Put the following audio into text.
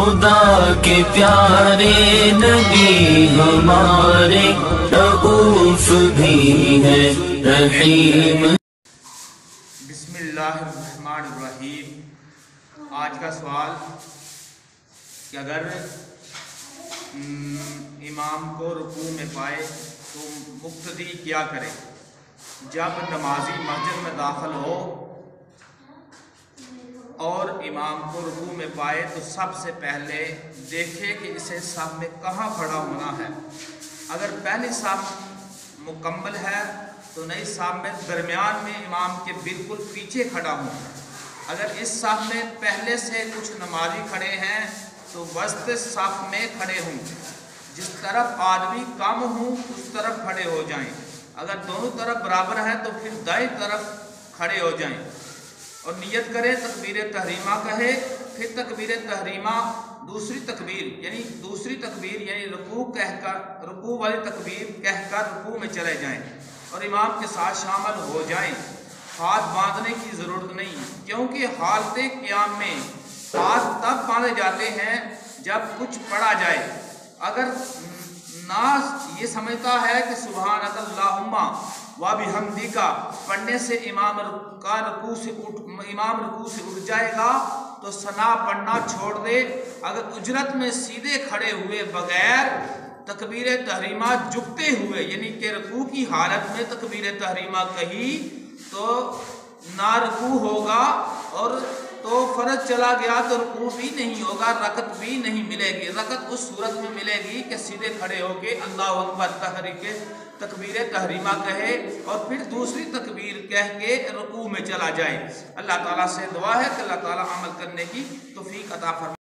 खुदा के प्यारे नबी हमारे रऊफ भी है रहीम। बिस्मिल्लाहिर्रहमानिर्रहीम। आज का सवाल कि अगर इमाम को रुकू में पाए तो मुक्तदी क्या करे। जब नमाजी मस्जिद में दाखिल हो और इमाम को रुकू में पाए तो सबसे पहले देखे कि इसे साफ में कहाँ खड़ा होना है। अगर पहली साफ मुकम्मल है तो नई साफ में दरमियान में इमाम के बिल्कुल पीछे खड़ा हूँ। अगर इस साफ में पहले से कुछ नमाजी खड़े हैं तो वसत साफ में खड़े हों। जिस तरफ आदमी कम हूँ उस तरफ खड़े हो जाएं। अगर दोनों तरफ बराबर है तो फिर दाईं तरफ खड़े हो जाएं और नियत करें, तकबीर तहरीमा कहे, फिर तकबीर तहरीमा दूसरी तकबीर यानी रुकू वाली तकबीर कहकर रुकू में चले जाएं और इमाम के साथ शामिल हो जाएं। हाथ बांधने की ज़रूरत नहीं, क्योंकि हालते क़ियाम में हाथ तब बांधे जाते हैं जब कुछ पढ़ा जाए। अगर नास ये समझता है कि सुब्हानकल्लाहुम्मा व बिहम्दिका पढ़ने से इमाम रुकू से उठ जाएगा तो सना पढ़ना छोड़ दे। अगर उजरत में सीधे खड़े हुए बगैर तकबीर तहरीमा झुकते हुए यानी कि रुकू की हालत में तकबीर तहरीमा कही तो ना रुकू होगा और तो फर्ज चला गया तो रुकू भी नहीं होगा, रकत भी नहीं मिलेगी। रकत उस सूरत में मिलेगी कि सीधे खड़े होके अल्लाहु अकबर तकबीर तहरीमा कहे और फिर दूसरी तकबीर कह के रुकू में चला जाए। अल्लाह ताला से दुआ है कि अल्लाह ताला अमल करने की तौफीक अता फरमाए।